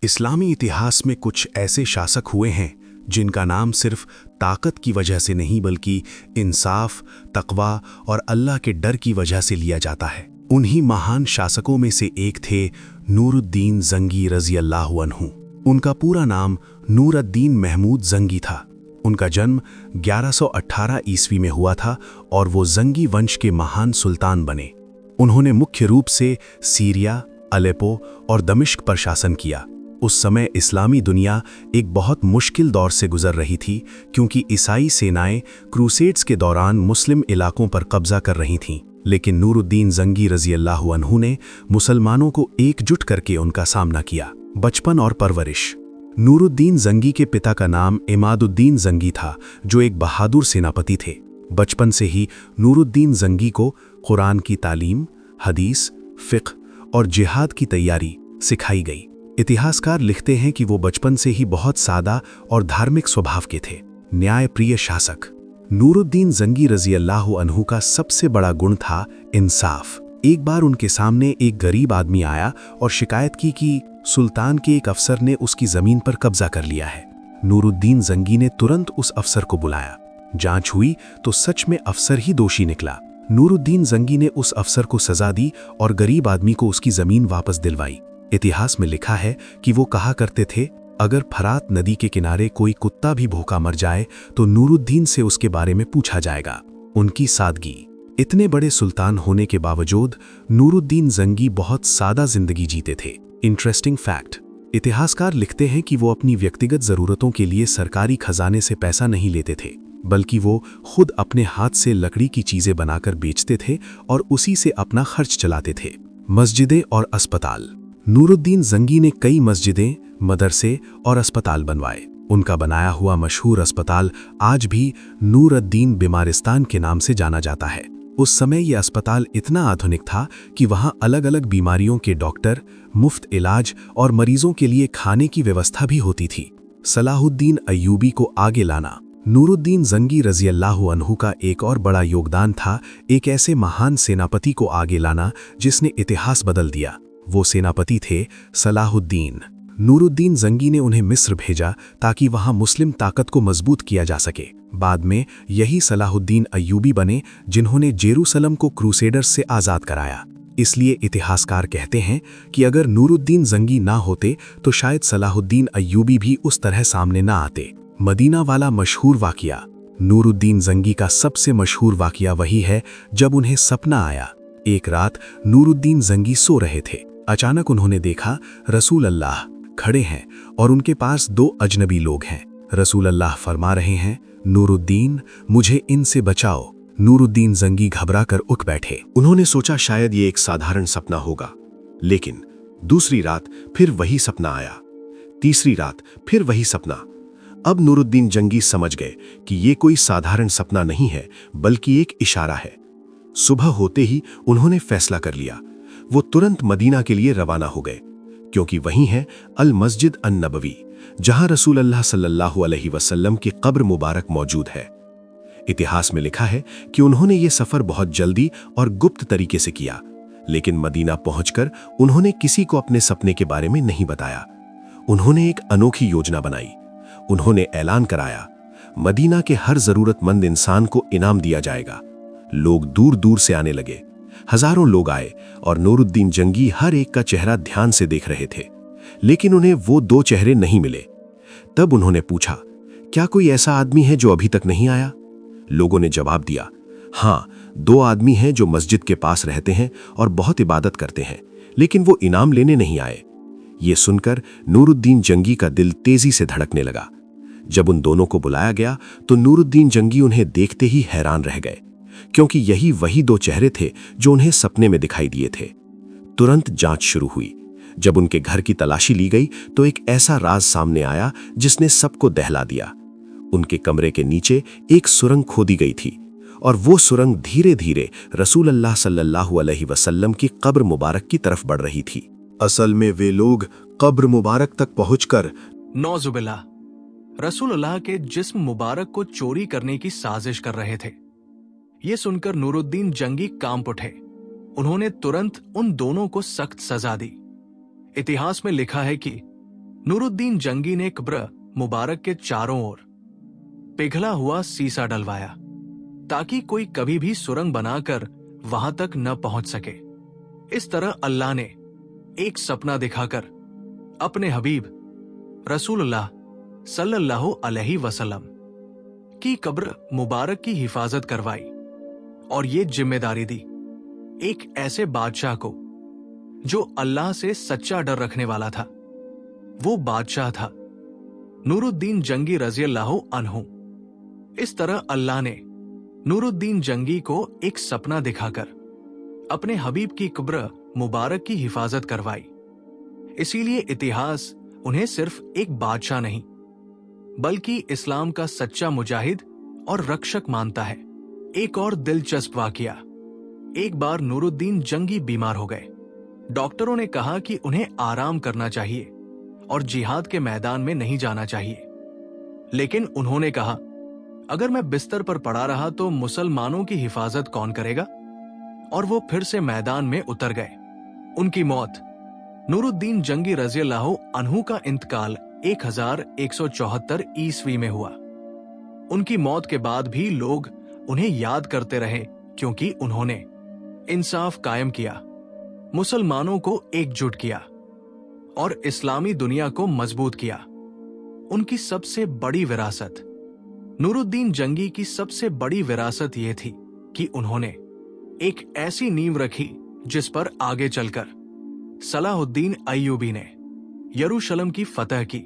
इस्लामी इतिहास में कुछ ऐसे शासक हुए हैं जिनका नाम सिर्फ ताकत की वजह से नहीं बल्कि इंसाफ, तकवा और अल्लाह के डर की वजह से लिया जाता है। उन्हीं महान शासकों में से एक थे नूरुद्दीन जंगी रज़ी अल्लाहु अन्हु। उनका पूरा नाम नूरुद्दीन महमूद जंगी था। उनका जन्म 1118 ईस्वी में हुआ था और वो जंगी वंश के महान सुल्तान बने। उन्होंने मुख्य रूप से सीरिया, अलेपो और दमिश्क पर शासन किया। उस समय इस्लामी दुनिया एक बहुत मुश्किल दौर से गुजर रही थी क्योंकि ईसाई सेनाएं क्रूसेड्स के दौरान मुस्लिम इलाकों पर कब्जा कर रही थीं। लेकिन नूरुद्दीन जंगी रज़ी अल्लाहु अन्हु ने मुसलमानों को एकजुट करके उनका सामना किया। बचपन और परवरिश। नूरुद्दीन जंगी के पिता का नाम इमादुद्दीन जंगी था, जो एक बहादुर सेनापति थे। बचपन से ही नूरुद्दीन जंगी को कुरान की तालीम, हदीस, फ़िक़्ह और जिहाद की तैयारी सिखाई गई। इतिहासकार लिखते हैं कि वो बचपन से ही बहुत सादा और धार्मिक स्वभाव के थे। न्यायप्रिय शासक। नूरुद्दीन जंगी रज़ी अल्लाहु अन्हु का सबसे बड़ा गुण था इंसाफ। एक बार उनके सामने एक गरीब आदमी आया और शिकायत की कि सुल्तान के एक अफसर ने उसकी जमीन पर कब्जा कर लिया है। नूरुद्दीन जंगी ने तुरंत उस अफसर को बुलाया। जांच हुई तो सच में अफसर ही दोषी निकला। नूरुद्दीन जंगी ने उस अफसर को सजा दी और गरीब आदमी को उसकी जमीन वापस दिलवाई। इतिहास में लिखा है कि वो कहा करते थे, अगर फरात नदी के किनारे कोई कुत्ता भी भूखा मर जाए तो नूरुद्दीन से उसके बारे में पूछा जाएगा। उनकी सादगी। इतने बड़े सुल्तान होने के बावजूद नूरुद्दीन जंगी बहुत सादा जिंदगी जीते थे। Interesting fact. इतिहासकार लिखते हैं कि वो अपनी व्यक्तिगत ज़रूरतों के लिए सरकारी खजाने से पैसा नहीं लेते थे, बल्कि वो खुद अपने हाथ से लकड़ी की चीज़ें बनाकर बेचते थे और उसी से अपना खर्च चलाते थे। मस्जिदें और अस्पताल। नूरुद्दीन जंगी ने कई मस्जिदें, मदरसे और अस्पताल बनवाए। उनका बनाया हुआ मशहूर अस्पताल आज भी नूरुद्दीन बीमारिस्तान के नाम से जाना जाता है। उस समय यह अस्पताल इतना आधुनिक था कि वहां अलग अलग बीमारियों के डॉक्टर, मुफ्त इलाज और मरीजों के लिए खाने की व्यवस्था भी होती थी। सलाहुद्दीन अय्यूबी को आगे लाना। नूरुद्दीन जंगी रज़ी अल्लाहु अन्हु का एक और बड़ा योगदान था एक ऐसे महान सेनापति को आगे लाना जिसने इतिहास बदल दिया। वो सेनापति थे सलाहुद्दीन। नूरुद्दीन जंगी ने उन्हें मिस्र भेजा ताकि वहां मुस्लिम ताकत को मजबूत किया जा सके। बाद में यही सलाहुद्दीन अय्यूबी बने जिन्होंने जेरूसलम को क्रूसेडर्स से आज़ाद कराया। इसलिए इतिहासकार कहते हैं कि अगर नूरुद्दीन जंगी ना होते तो शायद सलाहुद्दीन अय्यूबी भी उस तरह सामने ना आते। मदीना वाला मशहूर वाक़िया। नूरुद्दीन जंगी का सबसे मशहूर वाक़िया वही है जब उन्हें सपना आया। एक रात नूरुद्दीन जंगी सो रहे थे। अचानक उन्होंने देखा रसूल अल्लाह खड़े हैं और उनके पास दो अजनबी लोग हैं। रसूल अल्लाह फरमा रहे हैं, नूरुद्दीन मुझे इनसे बचाओ। नूरुद्दीन जंगी घबराकर उठ बैठे। उन्होंने सोचा शायद ये एक साधारण सपना होगा, लेकिन दूसरी रात फिर वही सपना आया। तीसरी रात फिर वही सपना। अब नूरुद्दीन जंगी समझ गए कि ये कोई साधारण सपना नहीं है बल्कि एक इशारा है। सुबह होते ही उन्होंने फैसला कर लिया। वो तुरंत मदीना के लिए रवाना हो गए, क्योंकि वहीं है अल मस्जिद अन नबवी, जहां रसूल अल्लाह सल्लल्लाहु अलैहि वसल्लम की कब्र मुबारक मौजूद है। इतिहास में लिखा है कि उन्होंने ये सफर बहुत जल्दी और गुप्त तरीके से किया, लेकिन मदीना पहुंचकर उन्होंने किसी को अपने सपने के बारे में नहीं बताया। उन्होंने एक अनोखी योजना बनाई। उन्होंने ऐलान कराया, मदीना के हर जरूरतमंद इंसान को इनाम दिया जाएगा। लोग दूर दूर से आने लगे। हजारों लोग आए और नूरुद्दीन जंगी हर एक का चेहरा ध्यान से देख रहे थे, लेकिन उन्हें वो दो चेहरे नहीं मिले। तब उन्होंने पूछा, क्या कोई ऐसा आदमी है जो अभी तक नहीं आया? लोगों ने जवाब दिया, हाँ, दो आदमी हैं जो मस्जिद के पास रहते हैं और बहुत इबादत करते हैं, लेकिन वो इनाम लेने नहीं आए। ये सुनकर नूरुद्दीन जंगी का दिल तेजी से धड़कने लगा। जब उन दोनों को बुलाया गया तो नूरुद्दीन जंगी उन्हें देखते ही हैरान रह गए, क्योंकि यही वही दो चेहरे थे जो उन्हें सपने में दिखाई दिए थे। तुरंत जांच शुरू हुई। जब उनके घर की तलाशी ली गई तो एक ऐसा राज सामने आया जिसने सबको दहला दिया। उनके कमरे के नीचे एक सुरंग खोदी गई थी और वो सुरंग धीरे धीरे रसूल अल्लाह सल्लल्लाहु अलैहि वसल्लम की कब्र मुबारक की तरफ बढ़ रही थी। असल में वे लोग कब्र मुबारक तक पहुंचकर नौजुबिल्लाह रसूल अल्लाह के जिस्म मुबारक को चोरी करने की साजिश कर रहे थे। ये सुनकर नूरुद्दीन जंगी कांप उठे। उन्होंने तुरंत उन दोनों को सख्त सजा दी। इतिहास में लिखा है कि नूरुद्दीन जंगी ने कब्र मुबारक के चारों ओर पिघला हुआ सीसा डलवाया ताकि कोई कभी भी सुरंग बनाकर वहां तक न पहुंच सके। इस तरह अल्लाह ने एक सपना दिखाकर अपने हबीब रसूलुल्लाह सल्लल्लाहु अलैहि वसल्लम की कब्र मुबारक की हिफाजत करवाई और ये जिम्मेदारी दी एक ऐसे बादशाह को जो अल्लाह से सच्चा डर रखने वाला था। वो बादशाह था नूरुद्दीन जंगी रज़ियल्लाहु अन्हु। इस तरह अल्लाह ने नूरुद्दीन जंगी को एक सपना दिखाकर अपने हबीब की कब्र मुबारक की हिफाजत करवाई। इसीलिए इतिहास उन्हें सिर्फ एक बादशाह नहीं बल्कि इस्लाम का सच्चा मुजाहिद और रक्षक मानता है। एक और दिलचस्प वाकया, एक बार नूरुद्दीन जंगी बीमार हो गए। डॉक्टरों ने कहा कि उन्हें आराम करना चाहिए और जिहाद के मैदान में नहीं जाना चाहिए, लेकिन उन्होंने कहा अगर मैं बिस्तर पर पड़ा रहा तो मुसलमानों की हिफाजत कौन करेगा? और वो फिर से मैदान में उतर गए। उनकी मौत, नूरुद्दीन जंगी रज़ियल्लाहु अन्हु का इंतकाल 1174 ईस्वी में हुआ। उनकी मौत के बाद भी लोग उन्हें याद करते रहे क्योंकि उन्होंने इंसाफ कायम किया, मुसलमानों को एकजुट किया और इस्लामी दुनिया को मजबूत किया। उनकी सबसे बड़ी विरासत, नूरुद्दीन जंगी की सबसे बड़ी विरासत यह थी कि उन्होंने एक ऐसी नींव रखी जिस पर आगे चलकर सलाहुद्दीन अय्यूबी ने यरूशलेम की फतह की।